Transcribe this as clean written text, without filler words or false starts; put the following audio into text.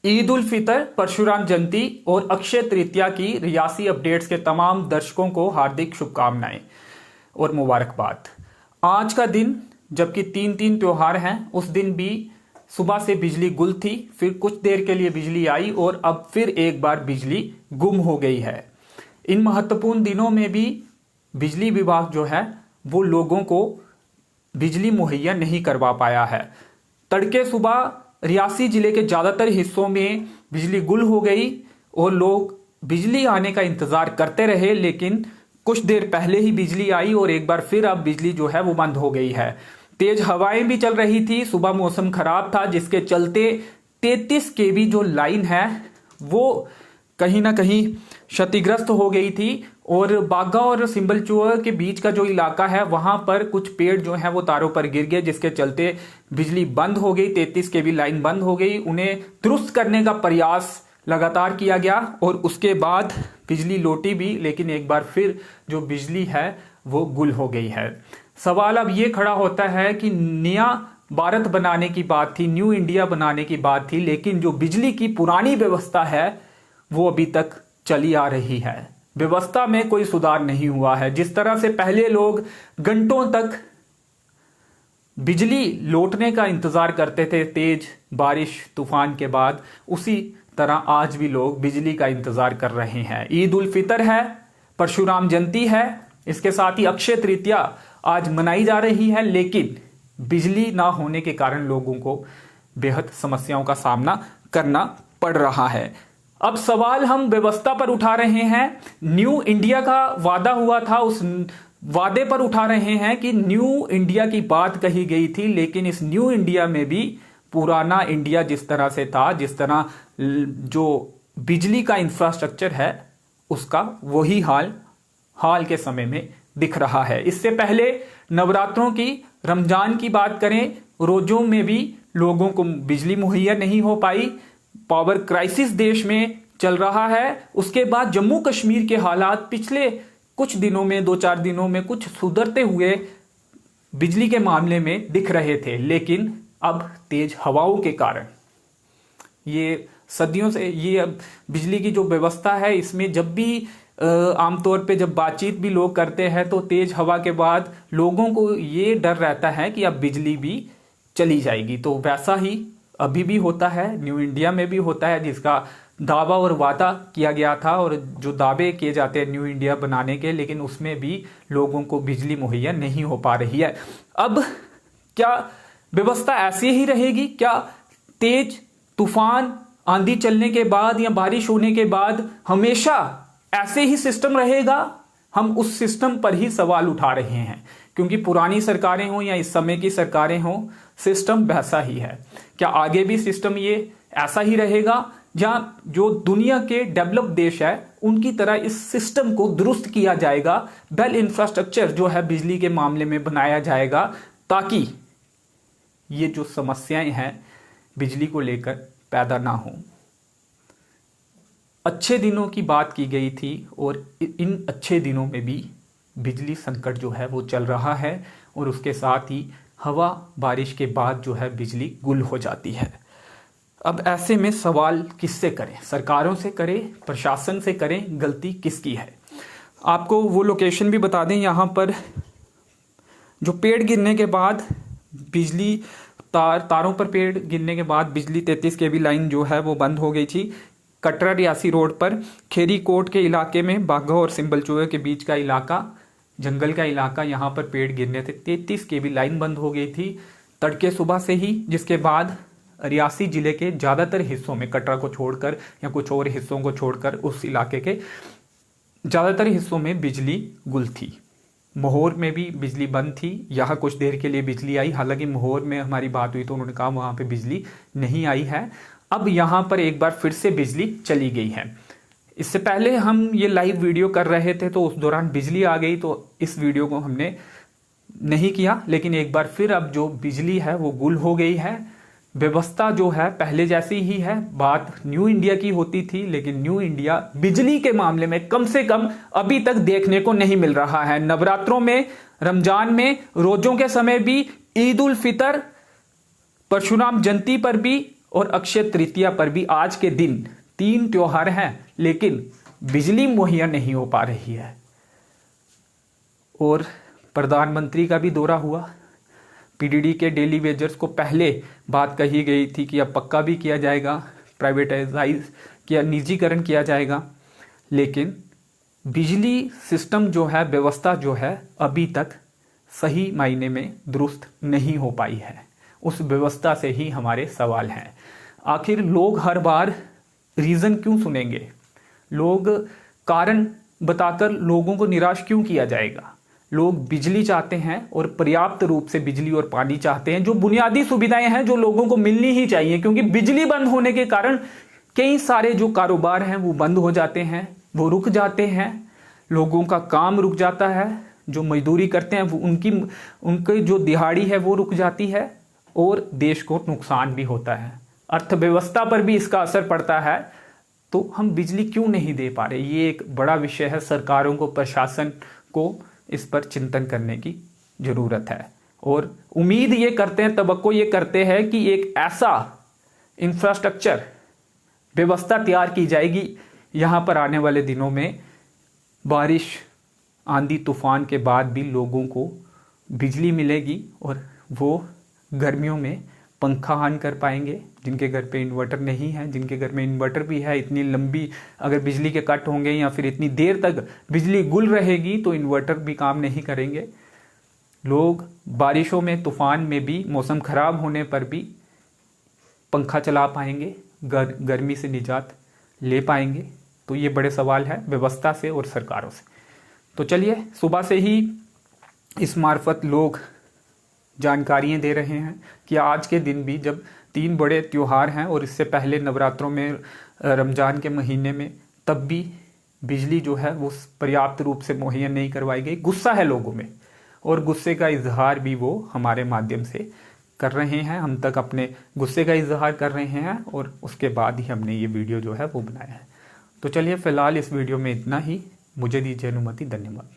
ईद उल फितर, परशुराम जयंती और अक्षय तृतीया की रियासी अपडेट्स के तमाम दर्शकों को हार्दिक शुभकामनाएं और मुबारकबाद। आज का दिन, जबकि तीन तीन त्योहार हैं, उस दिन भी सुबह से बिजली गुल थी, फिर कुछ देर के लिए बिजली आई और अब फिर एक बार बिजली गुम हो गई है। इन महत्वपूर्ण दिनों में भी बिजली विभाग जो है वो लोगों को बिजली मुहैया नहीं करवा पाया है। तड़के सुबह रियासी जिले के ज्यादातर हिस्सों में बिजली गुल हो गई और लोग बिजली आने का इंतजार करते रहे, लेकिन कुछ देर पहले ही बिजली आई और एक बार फिर अब बिजली जो है वो बंद हो गई है। तेज हवाएं भी चल रही थी, सुबह मौसम खराब था, जिसके चलते 33 केवी जो लाइन है वो कहीं ना कहीं क्षतिग्रस्त हो गई थी और बागा और सिंबलचूआ के बीच का जो इलाका है वहां पर कुछ पेड़ जो है वो तारों पर गिर गए, जिसके चलते बिजली बंद हो गई। 33 केवी लाइन बंद हो गई। उन्हें दुरुस्त करने का प्रयास लगातार किया गया और उसके बाद बिजली लौटी भी, लेकिन एक बार फिर जो बिजली है वो गुल हो गई है। सवाल अब ये खड़ा होता है कि नया भारत बनाने की बात थी, न्यू इंडिया बनाने की बात थी, लेकिन जो बिजली की पुरानी व्यवस्था है वो अभी तक चली आ रही है। व्यवस्था में कोई सुधार नहीं हुआ है। जिस तरह से पहले लोग घंटों तक बिजली लौटने का इंतजार करते थे तेज बारिश तूफान के बाद, उसी तरह आज भी लोग बिजली का इंतजार कर रहे हैं। ईद उल फितर है, परशुराम जयंती है, इसके साथ ही अक्षय तृतीया आज मनाई जा रही है, लेकिन बिजली ना होने के कारण लोगों को बेहद समस्याओं का सामना करना पड़ रहा है। अब सवाल हम व्यवस्था पर उठा रहे हैं। न्यू इंडिया का वादा हुआ था, उस वादे पर उठा रहे हैं कि न्यू इंडिया की बात कही गई थी, लेकिन इस न्यू इंडिया में भी पुराना इंडिया जिस तरह से था, जिस तरह जो बिजली का इंफ्रास्ट्रक्चर है उसका वही हाल के समय में दिख रहा है। इससे पहले नवरात्रों की, रमजान की बात करें, रोजों में भी लोगों को बिजली मुहैया नहीं हो पाई। पावर क्राइसिस देश में चल रहा है। उसके बाद जम्मू कश्मीर के हालात पिछले कुछ दिनों में, 2-4 दिनों में कुछ सुधरते हुए बिजली के मामले में दिख रहे थे, लेकिन अब तेज हवाओं के कारण ये सदियों से ये अब बिजली की जो व्यवस्था है इसमें जब भी आमतौर पे जब बातचीत भी लोग करते हैं तो तेज हवा के बाद लोगों को ये डर रहता है कि अब बिजली भी चली जाएगी। तो वैसा ही अभी भी होता है, न्यू इंडिया में भी होता है, जिसका दावा और वादा किया गया था और जो दावे किए जाते हैं न्यू इंडिया बनाने के, लेकिन उसमें भी लोगों को बिजली मुहैया नहीं हो पा रही है। अब क्या व्यवस्था ऐसी ही रहेगी? क्या तेज तूफान आंधी चलने के बाद या बारिश होने के बाद हमेशा ऐसे ही सिस्टम रहेगा? हम उस सिस्टम पर ही सवाल उठा रहे हैं, क्योंकि पुरानी सरकारें हों या इस समय की सरकारें हों, सिस्टम वैसा ही है। क्या आगे भी सिस्टम ये ऐसा ही रहेगा, जहां जो दुनिया के डेवलप देश है उनकी तरह इस सिस्टम को दुरुस्त किया जाएगा, वेल इंफ्रास्ट्रक्चर जो है बिजली के मामले में बनाया जाएगा, ताकि ये जो समस्याएं हैं बिजली को लेकर पैदा ना हो। अच्छे दिनों की बात की गई थी और इन अच्छे दिनों में भी बिजली संकट जो है वो चल रहा है और उसके साथ ही हवा बारिश के बाद जो है बिजली गुल हो जाती है। अब ऐसे में सवाल किससे करें? सरकारों से करें, प्रशासन से करें? गलती किसकी है? आपको वो लोकेशन भी बता दें, यहाँ पर जो पेड़ गिरने के बाद बिजली तारों पर पेड़ गिरने के बाद बिजली 33 केवी लाइन जो है वो बंद हो गई थी। कटरा रियासी रोड पर खेरी कोट के इलाके में बाघा और सिंबलचूआ के बीच का इलाका, जंगल का इलाका, यहाँ पर पेड़ गिरने थे, 33 केवी लाइन बंद हो गई थी तड़के सुबह से ही, जिसके बाद रियासी जिले के ज्यादातर हिस्सों में, कटरा को छोड़कर या कुछ और हिस्सों को छोड़कर, उस इलाके के ज्यादातर हिस्सों में बिजली गुल थी। मोहर में भी बिजली बंद थी, यहाँ कुछ देर के लिए बिजली आई, हालांकि मोहर में हमारी बात हुई तो उन्होंने कहा वहां पे बिजली नहीं आई है। अब यहाँ पर एक बार फिर से बिजली चली गई है। इससे पहले हम ये लाइव वीडियो कर रहे थे तो उस दौरान बिजली आ गई, तो इस वीडियो को हमने नहीं किया, लेकिन एक बार फिर अब जो बिजली है वो गुल हो गई है। व्यवस्था जो है पहले जैसी ही है। बात न्यू इंडिया की होती थी, लेकिन न्यू इंडिया बिजली के मामले में कम से कम अभी तक देखने को नहीं मिल रहा है। नवरात्रों में, रमजान में, रोजों के समय भी, ईद उल फितर, परशुराम जयंती पर भी और अक्षय तृतीया पर भी आज के दिन 3 त्योहार हैं, लेकिन बिजली मुहैया नहीं हो पा रही है। और प्रधानमंत्री का भी दौरा हुआ। पीडीडी के डेली वेजर्स को पहले बात कही गई थी कि अब पक्का भी किया जाएगा, प्राइवेटाइज किया, निजीकरण किया जाएगा, लेकिन बिजली सिस्टम जो है, व्यवस्था जो है, अभी तक सही मायने में दुरुस्त नहीं हो पाई है। उस व्यवस्था से ही हमारे सवाल हैं। आखिर लोग हर बार रीज़न क्यों सुनेंगे? लोग कारण बताकर लोगों को निराश क्यों किया जाएगा? लोग बिजली चाहते हैं और पर्याप्त रूप से बिजली और पानी चाहते हैं, जो बुनियादी सुविधाएं हैं जो लोगों को मिलनी ही चाहिए, क्योंकि बिजली बंद होने के कारण कई सारे जो कारोबार हैं वो बंद हो जाते हैं, वो रुक जाते हैं, लोगों का काम रुक जाता है, जो मजदूरी करते हैं वो उनकी जो दिहाड़ी है वो रुक जाती है और देश को नुकसान भी होता है, अर्थव्यवस्था पर भी इसका असर पड़ता है। तो हम बिजली क्यों नहीं दे पा रहे? ये एक बड़ा विषय है। सरकारों को, प्रशासन को इस पर चिंतन करने की जरूरत है और उम्मीद ये करते हैं, तवक्को ये करते हैं कि एक ऐसा इंफ्रास्ट्रक्चर व्यवस्था तैयार की जाएगी यहाँ पर आने वाले दिनों में बारिश, आंधी तूफान के बाद भी लोगों को बिजली मिलेगी और वो गर्मियों में पंखा ऑन कर पाएंगे। जिनके घर पे इन्वर्टर नहीं है, जिनके घर में इन्वर्टर भी है, इतनी लंबी अगर बिजली के कट होंगे या फिर इतनी देर तक बिजली गुल रहेगी तो इन्वर्टर भी काम नहीं करेंगे। लोग बारिशों में, तूफान में भी, मौसम खराब होने पर भी पंखा चला पाएंगे, गर्मी से निजात ले पाएंगे। तो ये बड़े सवाल है व्यवस्था से और सरकारों से। तो चलिए, सुबह से ही इस मार्फत लोग जानकारियां दे रहे हैं कि आज के दिन भी, जब 3 बड़े त्योहार हैं और इससे पहले नवरात्रों में, रमज़ान के महीने में, तब भी बिजली जो है वो पर्याप्त रूप से मुहैया नहीं करवाई गई। गुस्सा है लोगों में और गुस्से का इजहार भी वो हमारे माध्यम से कर रहे हैं। हम तक अपने गुस्से का इजहार कर रहे हैं और उसके बाद ही हमने ये वीडियो जो है वो बनाया है। तो चलिए, फिलहाल इस वीडियो में इतना ही। मुझे दीजिए अनुमति। धन्यवाद।